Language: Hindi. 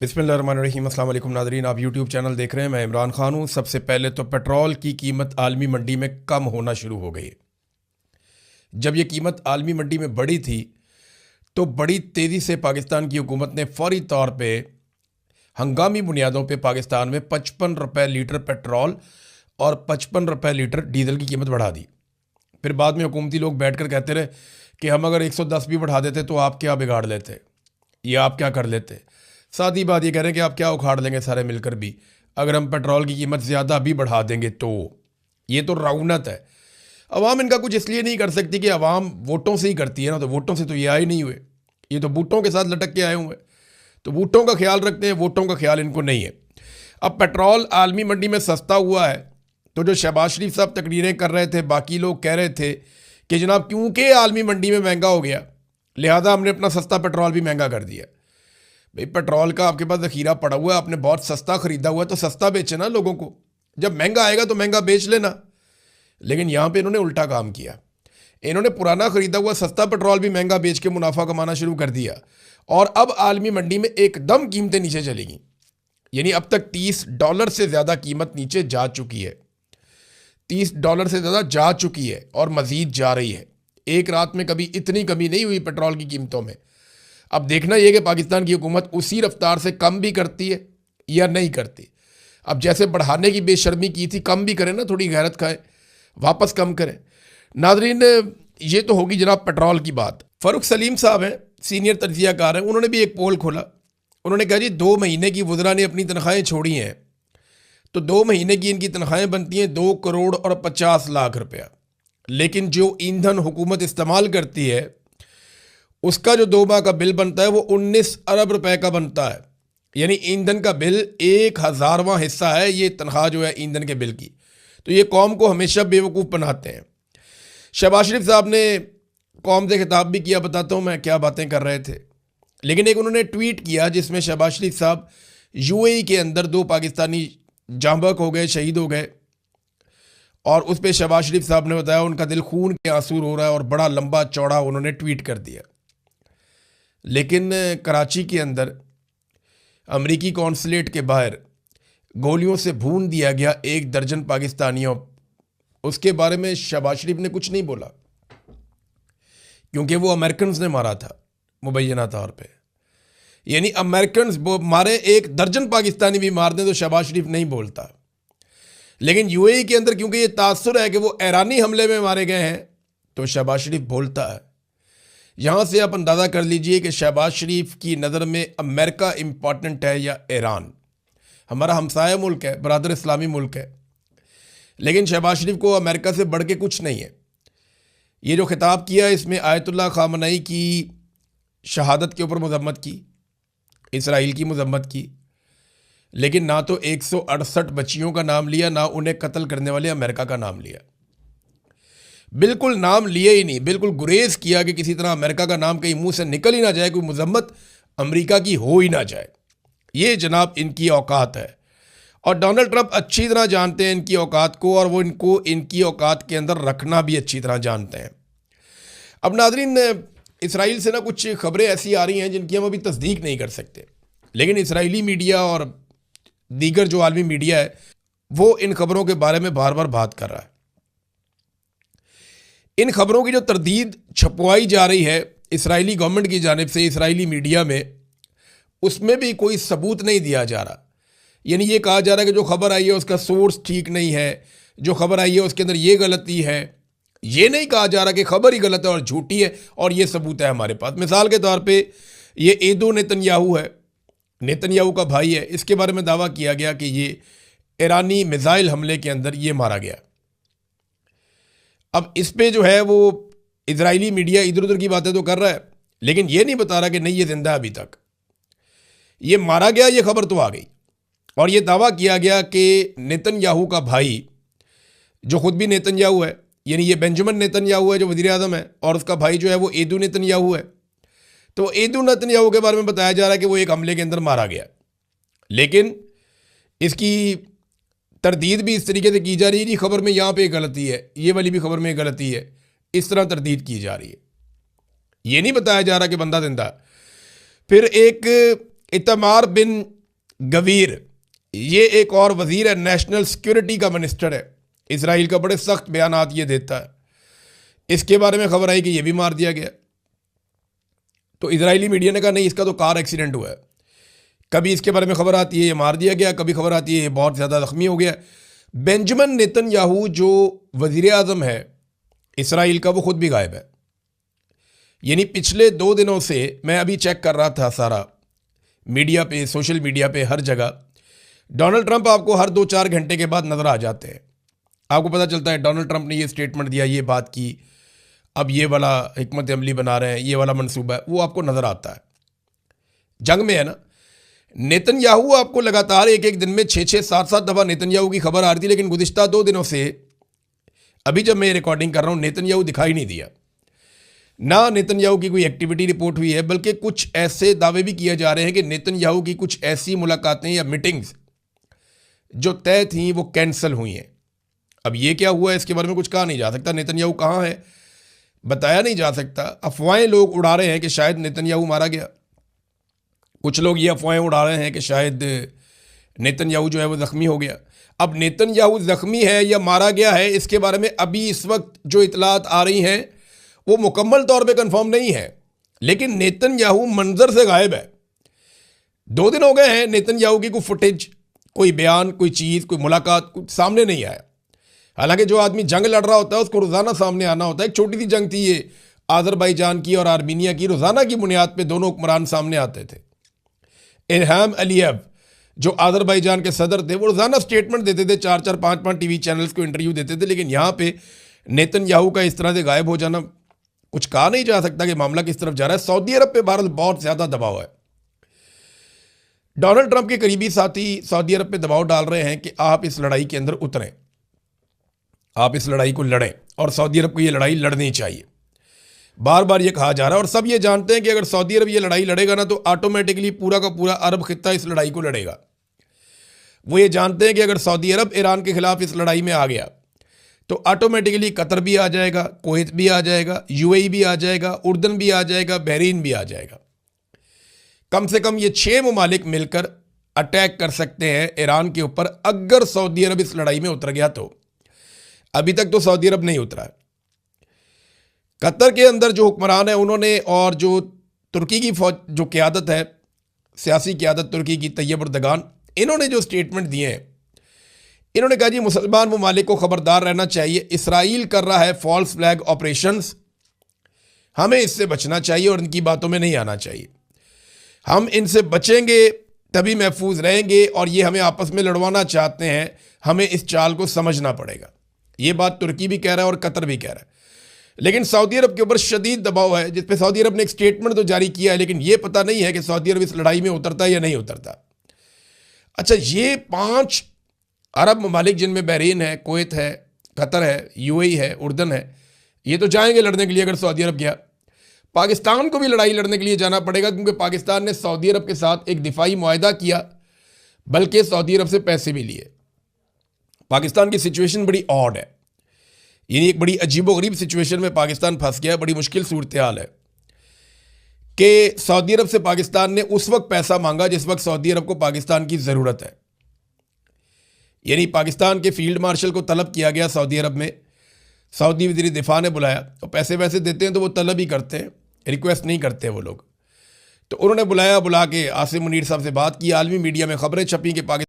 बिस्मिल्लाहिर्रहमानिर्रहीम। अस्सलाम वालेकुम नाज़रीन, आप यूट्यूब चैनल देख रहे हैं। मैं इमरान खान हूँ। सबसे पहले तो पेट्रोल की कीमत आलमी मंडी में कम होना शुरू हो गई है। जब ये कीमत आलमी मंडी में बढ़ी थी तो बड़ी तेज़ी से पाकिस्तान की हुकूमत ने फौरी तौर पे हंगामी बुनियादों पे पाकिस्तान में 55 रुपये लीटर पेट्रोल और 55 रुपये लीटर डीजल की कीमत बढ़ा दी। फिर बाद में हुकूमती लोग बैठ कर कहते रहे कि हम अगर 110 भी बढ़ा देते तो आप क्या बिगाड़ लेते या आप क्या कर लेते। साथ ही बात ये कह रहे हैं कि आप क्या उखाड़ लेंगे सारे मिलकर भी अगर हम पेट्रोल की कीमत ज़्यादा भी बढ़ा देंगे तो। ये तो रौनत है। अवाम इनका कुछ इसलिए नहीं कर सकती कि अवाम वोटों से ही करती है ना, तो वोटों से तो ये आए नहीं हुए, ये तो बूटों के साथ लटक के आए हुए हैं। तो बूटों का ख्याल रखते हैं, वोटों का ख्याल इनको नहीं है। अब पेट्रोल आलमी मंडी में सस्ता हुआ है तो जो शहबाज शरीफ साहब तकरीरें कर रहे थे, बाकी लोग कह रहे थे कि जनाब क्योंकि आलमी मंडी में महंगा हो गया लिहाजा हमने अपना सस्ता पेट्रोल भी महंगा कर दिया। भाई पेट्रोल का आपके पास ज़ख़ीरा पड़ा हुआ है, आपने बहुत सस्ता ख़रीदा हुआ है तो सस्ता बेचे ना लोगों को। जब महंगा आएगा तो महंगा बेच लेना। लेकिन यहाँ पे इन्होंने उल्टा काम किया। इन्होंने पुराना ख़रीदा हुआ सस्ता पेट्रोल भी महंगा बेच के मुनाफा कमाना शुरू कर दिया और अब आलमी मंडी में एकदम कीमतें नीचे चलेगी। यानी अब तक $30 से ज़्यादा कीमत नीचे जा चुकी है। $30 से ज़्यादा जा चुकी है और मज़ीद जा रही है। एक रात में कभी इतनी कमी नहीं हुई पेट्रोल की कीमतों में। अब देखना यह कि पाकिस्तान की हुकूमत उसी रफ्तार से कम भी करती है या नहीं करती। अब जैसे बढ़ाने की बेशर्मी की थी, कम भी करें ना, थोड़ी गैरत खाएं, वापस कम करें। नाजरीन, ये तो होगी जनाब पेट्रोल की बात। फ़ारूक सलीम साहब हैं, सीनियर तज्ज़ियाकार हैं, उन्होंने भी एक पोल खोला। उन्होंने कहा जी 2 महीने की वज़रा ने अपनी तनख्वाहें छोड़ी हैं तो 2 महीने की इनकी तनख्वाहें बनती हैं 2 करोड़ और 50 लाख रुपया। लेकिन जो ईंधन हुकूमत इस्तेमाल करती है उसका जो 2 माह का बिल बनता है वो 19 अरब रुपए का बनता है। यानी ईंधन का बिल 1,000वां हिस्सा है ये तनख्वाह जो है ईंधन के बिल की। तो ये कौम को हमेशा बेवकूफ़ बनाते हैं। शहबाज शरीफ साहब ने कौम से खिताब भी किया, बताता हूँ मैं क्या बातें कर रहे थे। लेकिन एक उन्होंने ट्वीट किया जिसमें शहबाज शरीफ साहब यूएई के अंदर 2 पाकिस्तानी जांबक हो गए, शहीद हो गए, और उस पर शहबाज शरीफ साहब ने बताया उनका दिल खून के आंसू रो रहा है और बड़ा लंबा चौड़ा उन्होंने ट्वीट कर दिया। लेकिन कराची के अंदर अमरीकी कौंसलेट के बाहर गोलियों से भून दिया गया 1 दर्जन पाकिस्तानियों। उसके बारे में शहबाज शरीफ ने कुछ नहीं बोला क्योंकि वो अमेरिकन ने मारा था मुबैना तौर पे। यानी अमेरिकन मारे 1 दर्जन पाकिस्तानी भी मार दें तो शहबाज शरीफ नहीं बोलता। लेकिन यूएई के अंदर क्योंकि ये तासुर है कि वो ईरानी हमले में मारे गए हैं तो शहबाज शरीफ बोलता है। यहाँ से आप अंदाज़ा कर लीजिए कि शहबाज शरीफ की नज़र में अमेरिका इम्पॉर्टेंट है या ईरान। हमारा हमसाया मुल्क है, बरादर इस्लामी मुल्क है, लेकिन शहबाज शरीफ को अमेरिका से बढ़ के कुछ नहीं है। ये जो खिताब किया इसमें आयतुल्लाह खामनई की शहादत के ऊपर मजम्मत की, इसराइल की मजम्मत की, लेकिन ना तो 168 बच्चियों का नाम लिया, ना उन्हें कत्ल करने वाले अमेरिका का नाम लिया। बिल्कुल नाम लिए ही नहीं, बिल्कुल गुरेज किया कि किसी तरह अमेरिका का नाम कहीं मुंह से निकल ही ना जाए, कोई मजम्मत अमेरिका की हो ही ना जाए। ये जनाब इनकी औकात है और डोनाल्ड ट्रंप अच्छी तरह जानते हैं इनकी औकात को और वो इनको इनकी औकात के अंदर रखना भी अच्छी तरह जानते हैं। अब नाजरीन, इसराइल से ना कुछ खबरें ऐसी आ रही हैं जिनकी हम अभी तस्दीक नहीं कर सकते, लेकिन इसराइली मीडिया और दीगर जो आलमी मीडिया है वो इन खबरों के बारे में बार बार बात कर रहा है। इन खबरों की जो तरदीद छपवाई जा रही है इसराइली गवर्नमेंट की जानिब से इसराइली मीडिया में, उसमें भी कोई सबूत नहीं दिया जा रहा। यानी ये कहा जा रहा है कि जो खबर आई है उसका सोर्स ठीक नहीं है, जो खबर आई है उसके अंदर ये गलती है। ये नहीं कहा जा रहा कि खबर ही गलत है और झूठी है और ये सबूत है हमारे पास। मिसाल के तौर पे ये एदो नेतन्याहू है, नेतन्याहू का भाई है, इसके बारे में दावा किया गया कि ये ईरानी मिसाइल हमले के अंदर ये मारा गया। अब इस पे जो है वो इजरायली मीडिया इधर उधर की बातें तो कर रहा है, लेकिन ये नहीं बता रहा कि नहीं ये जिंदा है, अभी तक ये मारा गया, ये खबर तो आ गई। और ये दावा किया गया कि नेतन्याहू का भाई जो खुद भी नेतन्याहू है, यानी ये बेंजामिन नेतन्याहू है जो वज़ीर आज़म है, और उसका भाई जो है वो एदू नेतन्याहू है। तो एदू नेतन्याहू के बारे में बताया जा रहा है कि वो एक हमले के अंदर मारा गया, लेकिन इसकी तरदीद भी इस तरीके से की जा रही है कि खबर में यहाँ पे गलती है, ये वाली भी खबर में गलती है, इस तरह तरदीद की जा रही है। ये नहीं बताया जा रहा कि बंदा जिंदा। फिर एक इतमार बिन गवीर, ये एक और वजीर है, नेशनल सिक्योरिटी का मिनिस्टर है इसराइल का, बड़े सख्त बयानात ये देता है। इसके बारे में खबर आई कि ये भी मार दिया गया। तो इजरायली मीडिया ने कहा नहीं, इसका तो कार एक्सीडेंट हुआ है। कभी इसके बारे में खबर आती है ये मार दिया गया, कभी खबर आती है ये बहुत ज़्यादा ज़ख्मी हो गया। बेंजामिन नेतन्याहू जो वज़ीर आज़म है इसराइल का, वो खुद भी गायब है। यानी पिछले 2 दिनों से मैं अभी चेक कर रहा था सारा मीडिया पे, सोशल मीडिया पे, हर जगह डोनाल्ड ट्रंप आपको हर 2-4 घंटे के बाद नज़र आ जाते हैं। आपको पता चलता है डोनाल्ड ट्रंप ने ये स्टेटमेंट दिया, ये बात की, अब ये वाला हिकमत अमली बना रहे हैं, ये वाला मंसूबा है, वो आपको नज़र आता है। जंग में है ना, नेतन्याहू आपको लगातार एक दिन में 6-6, 7-7 दफ़ा नेतन्याहू की खबर आ रही थी, लेकिन गुज़िश्ता 2 दिनों से, अभी जब मैं रिकॉर्डिंग कर रहा हूँ, नेतन्याहू दिखाई नहीं दिया। ना नेतन्याहू की कोई एक्टिविटी रिपोर्ट हुई है, बल्कि कुछ ऐसे दावे भी किए जा रहे हैं कि नेतन्याहू की कुछ ऐसी मुलाकातें या मीटिंग्स जो तय थी वो कैंसिल हुई हैं। अब ये क्या हुआ है इसके बारे में कुछ कहा नहीं जा सकता। नेतन्याहू कहाँ है बताया नहीं जा सकता। अफवाहें लोग उड़ा रहे हैं कि शायद नेतन्याहू मारा गया। कुछ लोग ये अफवाहें उड़ा रहे हैं कि शायद नेतन्याहू जो है वो ज़ख्मी हो गया। अब नेतन्याहू ज़ख्मी है या मारा गया है, इसके बारे में अभी इस वक्त जो इतलात आ रही हैं वो मुकम्मल तौर पे कंफर्म नहीं है, लेकिन नेतन्याहू मंजर से गायब है। 2 दिन हो गए हैं, नेतन्याहू की कोई फुटेज, कोई बयान, कोई चीज़, कोई मुलाकात कुछ सामने नहीं आया। हालांकि जो आदमी जंग लड़ रहा होता है उसको रोज़ाना सामने आना होता है। एक छोटी सी जंग थी ये आज़रबाईजान की और आर्मीनिया की, रोज़ाना की बुनियाद पे दोनों हुक्मरान सामने आते थे। इल्हाम अलीयव जो आज़रबाईजान के सदर थे, वो रोज़ाना स्टेटमेंट देते थे, 4-4, 5-5 टीवी चैनल्स को इंटरव्यू देते थे। लेकिन यहाँ पे नेतन्याहू का इस तरह से गायब हो जाना, कुछ कहा नहीं जा सकता कि मामला किस तरफ जा रहा है। सऊदी अरब पे भारत बहुत ज़्यादा दबाव है। डोनाल्ड ट्रंप के करीबी साथी सऊदी अरब पे दबाव डाल रहे हैं कि आप इस लड़ाई के अंदर उतरें, आप इस लड़ाई को लड़ें, और सऊदी अरब को ये लड़ाई लड़नी चाहिए। बार बार ये कहा जा रहा है, और सब ये जानते हैं कि अगर सऊदी अरब ये लड़ाई लड़ेगा ना, तो ऑटोमेटिकली पूरा का पूरा अरब खित्ता इस लड़ाई को लड़ेगा। वो ये जानते हैं कि अगर सऊदी अरब ईरान के खिलाफ इस लड़ाई में आ गया तो ऑटोमेटिकली कतर भी आ जाएगा, कुवैत भी आ जाएगा, यूएई भी आ जाएगा, उर्दन भी आ जाएगा, बहरीन भी आ जाएगा। कम से कम ये 6 ममालिक मिलकर अटैक कर सकते हैं ईरान के ऊपर, अगर सऊदी अरब इस लड़ाई में उतर गया तो। अभी तक तो सऊदी अरब नहीं उतरा है। कतर के अंदर जो हुक्मरान है उन्होंने, और जो तुर्की की फौज जो क़यादत है, सियासी क़यादत तुर्की की, तैयब उर्दगान, इन्होंने जो स्टेटमेंट दिए हैं, इन्होंने कहा जी मुसलमान ममालिक को खबरदार रहना चाहिए, इसराइल कर रहा है फॉल्स फ्लैग ऑपरेशंस, हमें इससे बचना चाहिए और इनकी बातों में नहीं आना चाहिए। हम इनसे बचेंगे तभी महफूज रहेंगे, और ये हमें आपस में लड़वाना चाहते हैं, हमें इस चाल को समझना पड़ेगा। ये बात तुर्की भी कह रहा है और कतर भी कह रहा है। लेकिन सऊदी अरब के ऊपर शदीद दबाव है, जिस पे सऊदी अरब ने एक स्टेटमेंट तो जारी किया है, लेकिन ये पता नहीं है कि सऊदी अरब इस लड़ाई में उतरता है या नहीं उतरता। अच्छा, ये 5 अरब ममालिक जिनमें बहरीन है, कुवैत है, कतर है, यूएई है, उर्दन है, ये तो जाएंगे लड़ने के लिए अगर सऊदी अरब गया। पाकिस्तान को भी लड़ाई लड़ने के लिए जाना पड़ेगा, क्योंकि पाकिस्तान ने सऊदी अरब के साथ एक दिफाई मुआहदा किया, बल्कि सऊदी अरब से पैसे भी लिए। पाकिस्तान की सिचुएशन बड़ी ऑड है, यानी एक बड़ी अजीबोगरीब सिचुएशन में पाकिस्तान फंस गया है। बड़ी मुश्किल सूरत हाल है कि सऊदी अरब से पाकिस्तान ने उस वक्त पैसा मांगा जिस वक्त सऊदी अरब को पाकिस्तान की ज़रूरत है। यानी पाकिस्तान के फील्ड मार्शल को तलब किया गया सऊदी अरब में, सऊदी वज़ीर दिफा ने बुलाया, तो पैसे वैसे देते हैं तो वो तलब ही करते हैं, रिक्वेस्ट नहीं करते वो लोग। तो उन्होंने बुलाया, बुला के आसिम मुनीर साहब से बात की। आलमी मीडिया में खबरें छपी कि पाकिस्तान